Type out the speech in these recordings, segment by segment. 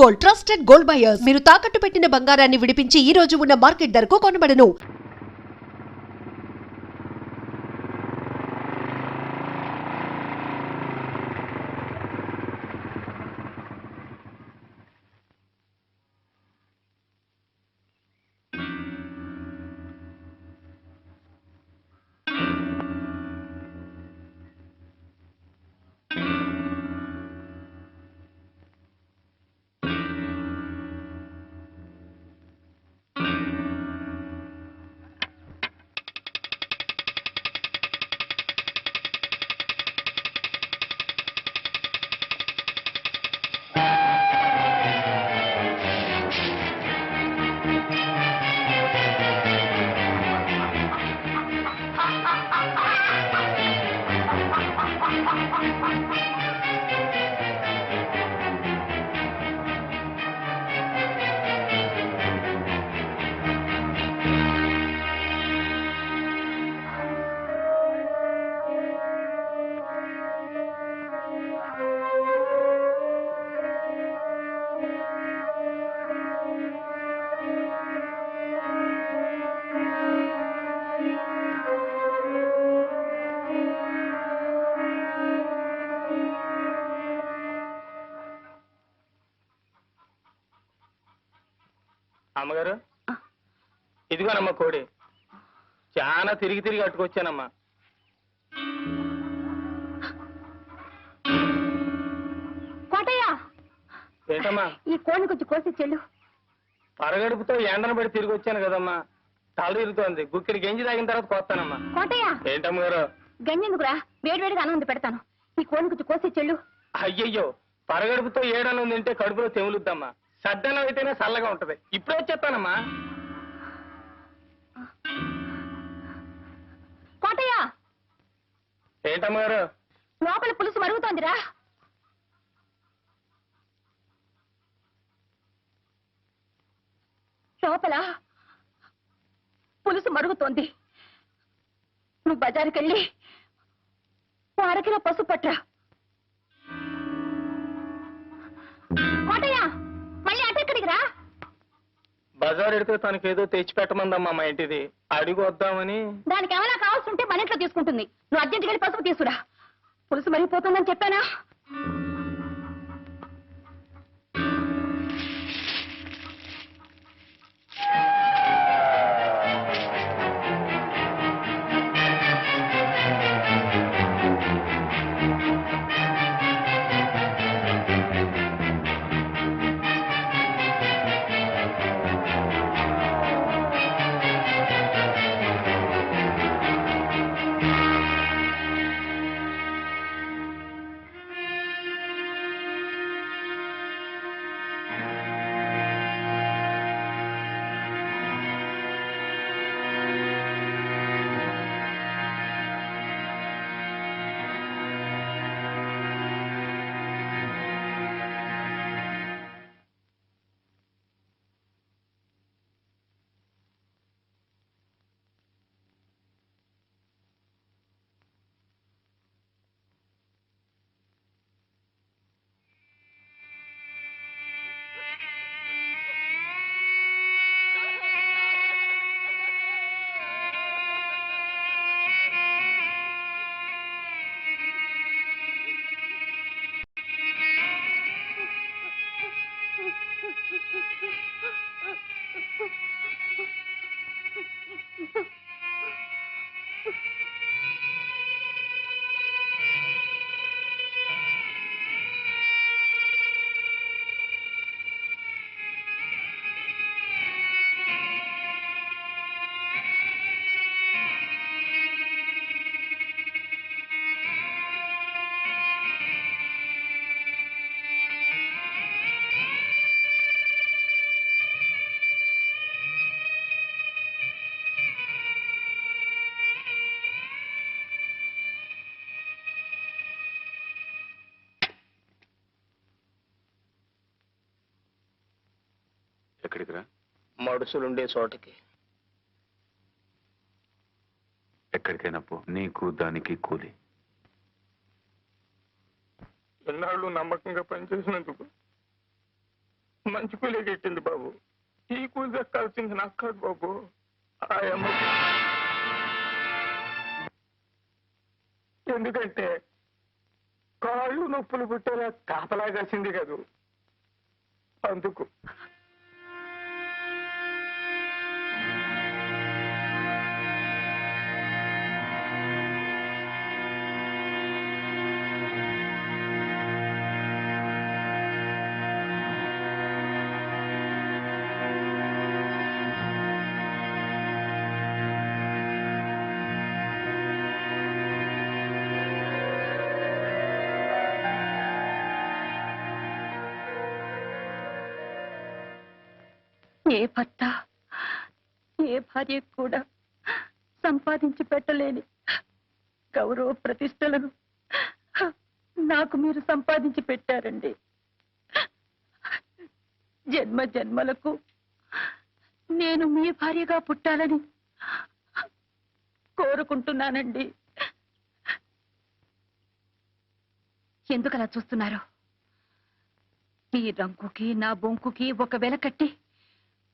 Gold, trusted gold buyers. మీరు తాకట్టు పెట్టిన బంగారాన్ని విడిపించి ఈ రోజు ఉన్న మార్కెట్ ధరకు కొనబడను. అమ్మగారు, ఇదిగోనమ్మా కోడి. చాలా తిరిగి తిరిగి అట్టుకొచ్చానమ్మా. కోటయ్య, ఏంటమ్మా? ఈ కోడిని కొంచెం కోసి చెల్లు. పరగడుపుతో ఎండను పడి తిరిగి వచ్చాను కదమ్మా, తల తిరుగుతోంది. గుక్కిడి గంజి తాగిన తర్వాత కోస్తానమ్మా. కోటయ్య, ఏంటమ్మగారు? గంజెందుకురా, వేడివేడిగా అన్నం పెడతాను. ఈ కోడిని కొంచెం కోసి చెల్లు. అయ్యయ్యో, పరగడుపుతో ఏడన్నం తింటే కడుపులో తెములుద్దమ్మా. సద్దన్నం అయితేనే చల్లగా ఉంటది. ఇప్పుడే వచ్చేస్తానమ్మా. కోటయ్య, ఏంటమ్మగారు? లోపల పులుసు మరుగుతోందిరా. లోపల పులుసు మరుగుతోంది. నువ్వు బజారుకెళ్ళి అరకిలో పసుపు పట్రా. కోటయ్య, మళ్ళీ అటెక్కడికి రా. బజార్ ఎడితే తనకేదో తెచ్చి పెట్టమందమ్మా మా ఇంటిది. అడిగి వద్దామని. దానికి ఏమైనా కావాల్సి ఉంటే మన ఇంట్లో తీసుకుంటుంది. నువ్వు అర్జెంట్కి వెళ్ళి పసుపు తీసుకురా. పులుసు మరిగిపోతుందని చెప్పానా? ఎక్కడికి రా? మడుసులుండే చోటకి. ఎక్కడికైనా పో, నీకు దానికి కూలి. ఎన్నాళ్ళు నమ్మకంగా పనిచేసినందుకు మంచి కూలీ పెట్టింది బాబు. ఈ కూలి దక్కాల్సింది నాకు కాదు బాబు, ఆ అమ్మ. ఎందుకంటే కాళ్ళు నొప్పులు పుట్టేలా కాపలా కాసింది కదూ, అందుకు. ఏ భర్త ఏ భార్య కూడా సంపాదించి పెట్టలేని గౌరవ ప్రతిష్టలను నాకు మీరు సంపాదించి పెట్టారండి. జన్మ జన్మలకు నేను మీ భార్యగా పుట్టాలని కోరుకుంటున్నానండి. ఎందుకలా చూస్తున్నారు? ఈ రంకుకి నా బొంకుకి ఒక వెల కట్టి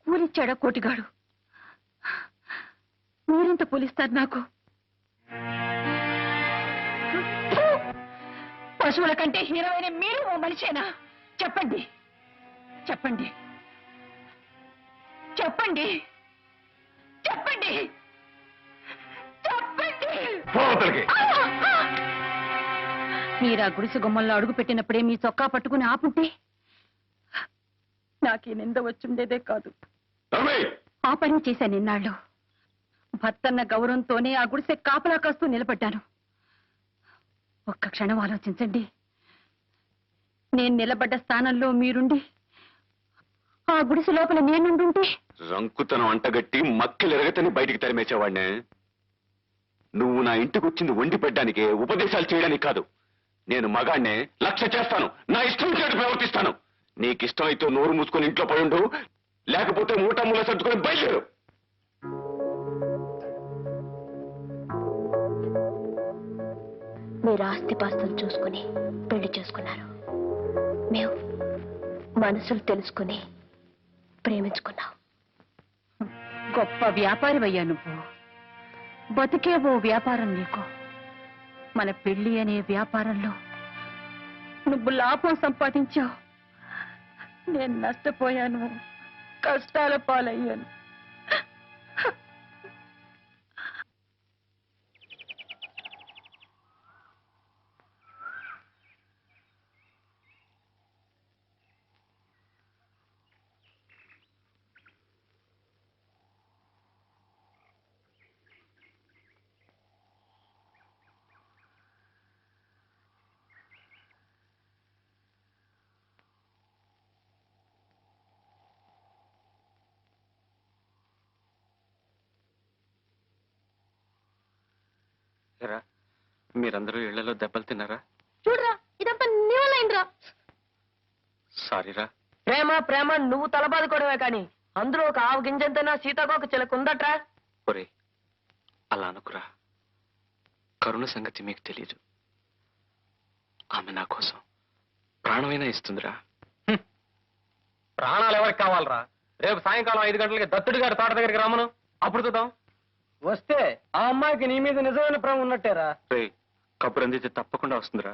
కూలిచ్చాడా కోటిగాడు? మీరెంత కూలిస్తారు నాకు? పశువుల కంటే హీరోయిన మీరు ఓ మనిషేనా? చెప్పండి చెప్పండి చెప్పండి చెప్పండి చెప్పండి. మీరా గుడిసె గుమ్మల్లో అడుగు పెట్టినప్పుడే మీ చొక్కా పట్టుకుని ఆపుంటే నాకీ నింద వచ్చుండేదే కాదు. ఆ పని చేశాను నిన్నాళ్ళు. భర్తన్న గౌరవంతోనే ఆ గుడిసె కాపలా కాస్తూ నిలబడ్డాను. ఒక్క క్షణం ఆలోచించండి. నేను నిలబడ్డ స్థానంలో మీరుండి ఆ గుడిసె లోపల నేనుండుంటే రంకుతనం అంటగట్టి మక్కిలెరగతని బయటికి తరిమేసేవాడినే. నువ్వు నా ఇంటికి వచ్చింది వండి పెట్టడానికే, ఉపదేశాలు చేయడానికి కాదు. నేను మగాడినే, లక్ష్య చేస్తాను, నా ఇష్టం చేటు ప్రవర్తిస్తాను. నీకిష్టమైతే నోరు మూసుకొని ఇంట్లో పడుండు, లేకపోతే మూల సర్దుకొని బయలుదేరు. మీరు ఆస్తిపాస్తులు చూసుకుని పెళ్లి చేసుకున్నారు. మేము మనసులు తెలుసుకుని ప్రేమించుకున్నాం. గొప్ప వ్యాపారివయ్యా నువ్వు. బతికే ఓ వ్యాపారం నీకు. మన పెళ్లి అనే వ్యాపారంలో నువ్వు లాభం సంపాదించావు, నేను నష్టపోయాను, కష్టాల పాలయ్యాను. మీరందరూ ఇళ్లలో దెబ్బలు తిన్నారా? చూడరా, ఇదంతా నీ వల్ల అయిందిరా. సారీరా. ప్రేమ ప్రేమ నువ్వు తలబాదుకోవడమే కానీ అందులో ఒక ఆవు గింజంతైనా సీతాకోక చిలక ఉందట్రా. ఒరే, అలా అనుకురా. కరుణ సంగతి మీకు తెలీదు. ఆమె నా కోసం ప్రాణమైనా ఇస్తుందిరా. ప్రాణాలు ఎవరికి కావాలరా? రేపు సాయంకాలం 5 గంటలకి దత్తుడి గారి తోట దగ్గరికి రమ్మను, అప్పుడు చూద్దాం. వస్తే ఆ అమ్మాయికి నీ మీద నిజమైన ప్రేమ ఉన్నట్టేరా. రే, కబురు అందితే తప్పకుండా వస్తుందిరా.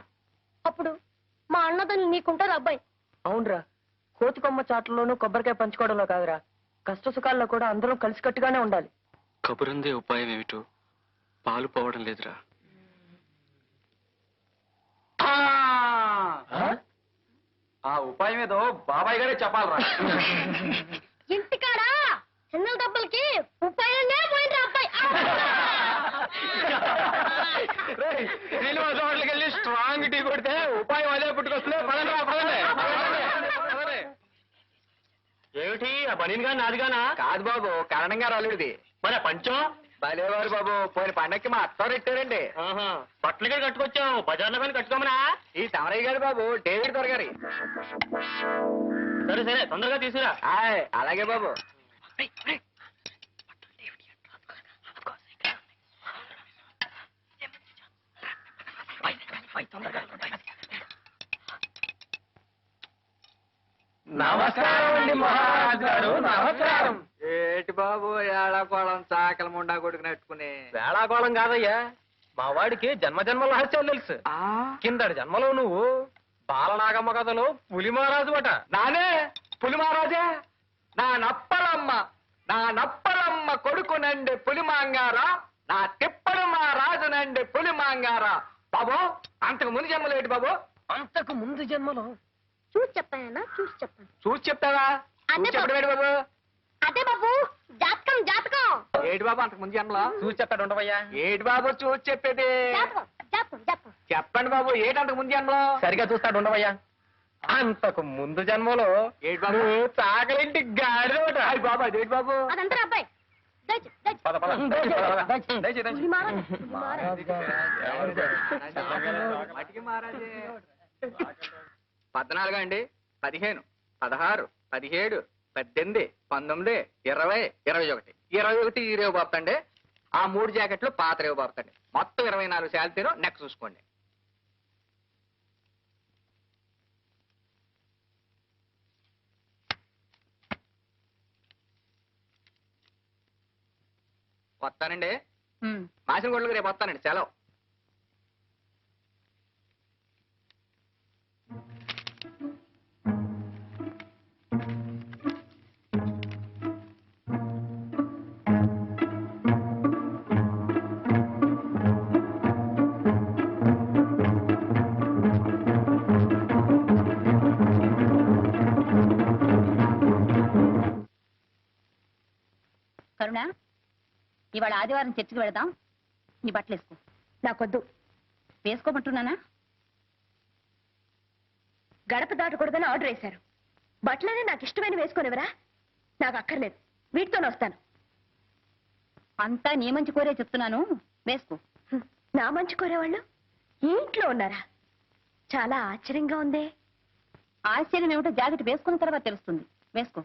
అప్పుడు మా అన్నదని నీకుంటారు అబ్బాయి. అవునరా, కోతి కొమ్మ చాట్లలోనూ కొబ్బరికాయ పంచుకోవడంలో కాదురా, కష్ట సుఖాల్లో కూడా అందరం కలిసికట్టుగానే ఉండాలి. కబురందే ఉపాయం ఏమిటో పాలు పోవడం లేదురా. ఆ ఉపాయం ఏదో బాబాయ్ గారే చెప్పాలరా. ఇంటికాడా చిన్నల దెబ్బలకి ఉపాయంగా పోయిండ్రా అబ్బాయి. శ్రీనివాస హోటల్కి వెళ్ళి స్ట్రాంగ్ టీ కొడితే ఉపాయం అదే పుట్టుకొస్తుంది. పదండి పదండి. ఏమిటి ఆ బనీన్ గాని నాదిగానా? కాదు బాబు, కరణం గారు అల్లుడిది. మరి పంచం బలేవారు బాబు, పోయిన పండక్కి మా అత్తారు పెట్టారండి. బట్టలు గారు కట్టుకొచ్చావు, బజార్లో కానీ కట్టుకోమనా? ఈ తమరయ్య గారు బాబు, డేవిడ్ దొరగారి. సరే సరే, తొందరగా తీసుకురా. అలాగే బాబు. నమస్కారం అండి మహారాజు గారు, నమస్కారం. ఏటి బాబు ఏళాకోళం చాకల ముండా కొడుకునట్టుకుని? వేళాకోళం కాదయ్యా, మా వాడికి జన్మజన్మల రహస్యాలు తెలుసు. కిందటి జన్మలో నువ్వు బాలనాగమ్మ కథలో పులి మహారాజు అట. నానే పులి మహారాజే? నా నప్పలమ్మ కొడుకునండి పులి మాంగారా, నా తిప్పడు మా రాజునండి పులి మాంగారా. బాబు అంతకు ముందు జన్మలో ఏంటి బాబు? అంతకు ముందు జన్మలో చూసి చెప్తానన్నా, చూసి చెప్తాను. చూసి చెప్తావా? అదే చూసి చెప్పడం ఏంటి బాబు? అదే బాబు, జాతకం జాతకం ఏటి బాబు అంతకు ముందు జన్మలో చూసి చెప్తాడు ఉండవయ్యా? ఏటి బాబు చూసి చెప్పేది? జాతకం జాతకం జాతకం. చెప్పండి బాబు, ఏటి అంతకు ముందు జన్మలో? సరిగా చూస్తాడు ఉండవయ్యా. అంతకు ముందు జన్మలో ఏటి బాబు? చాకలింటి గాడిదోట. అయ్యి బాబు అదేటి బాబు? అదంతా అబ్బాయి. దయచే, దయచే. పద పద పులి మహారాజు, పులి మహారాజు. మటికి మహారాజే. 14 అండి, 15, 16, 17, 18, 19, 20, 21. 21 ఈ రేవు బాపుతండి. ఆ 3 జాకెట్లు పాత రేవు బాపుతండి. మొత్తం 24 శాలరీలు నెక్ చూసుకోండి. వస్తానండి. మాసిన గొడ్లకు రేపు వస్తానండి, సెలవు. కరుణ, ఇవాళ ఆదివారం చర్చికి వెళదాం. నీ బట్టలు వేసుకో. నాకొద్దు. వేసుకోమంటున్నానా? గడప దాటకూడదని ఆర్డర్ వేశారు. బట్టలనే నాకు ఇష్టమైన వేసుకునేవరా? నాకు అక్కర్లేదు, వీటితోనే వస్తాను. అంతా నీ మంచి కోరే చెప్తున్నాను, వేసుకో. నా మంచి కోరేవాళ్ళు ఈ ఇంట్లో ఉన్నారా? చాలా ఆశ్చర్యంగా ఉందే. ఆశ్చర్యం ఏమిటో జాకెట్ వేసుకున్న తర్వాత తెలుస్తుంది. వేసుకో.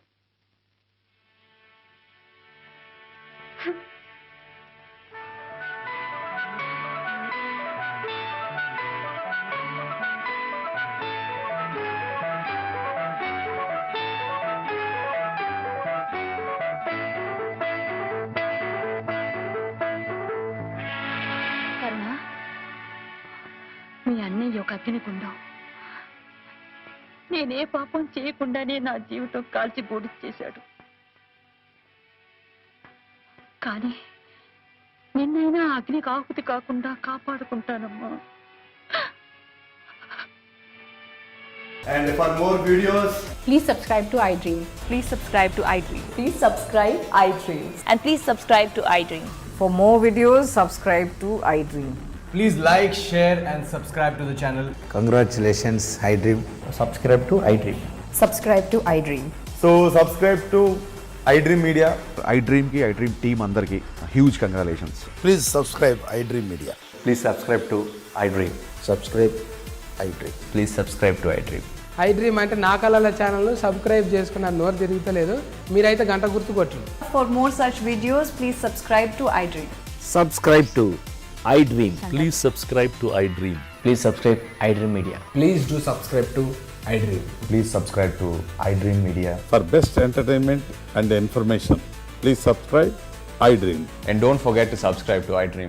కరుణ, మీ అన్నయ్య ఒక అగ్నిగుండం. నేనే పాపం చేయకుండానే నా జీవితం కాల్చి బూడి చేశాడు. కానీ నిన్నైనా అగ్నికి ఆహుతి కాకుండా కాపాడుకుంటానమ్మా. And for more videos, Please subscribe to iDream. Please subscribe to iDream. Please subscribe iDream. And please subscribe to iDream. For more videos, subscribe to iDream. please like, share and subscribe to the channel. Congratulations, iDream. Subscribe to iDream. Subscribe to iDream. So subscribe to iDream Media. iDream ki iDream team andarki huge congratulations. Please subscribe iDream Media. Please subscribe to iDream. Subscribe iDream. Please subscribe to iDream. iDream అంటే నా కళల channel subscribe చేసుకున్న నోరు తిరుగుతలేదు. మీరైతే గంట గుర్తు కొట్టండి. For more such videos, please subscribe to iDream. Subscribe to iDream. Please subscribe to iDream. Please subscribe iDream Media. Please do subscribe to iDream. Please subscribe to iDream Media. For best entertainment and information, please subscribe iDream. And don't forget to subscribe to iDream.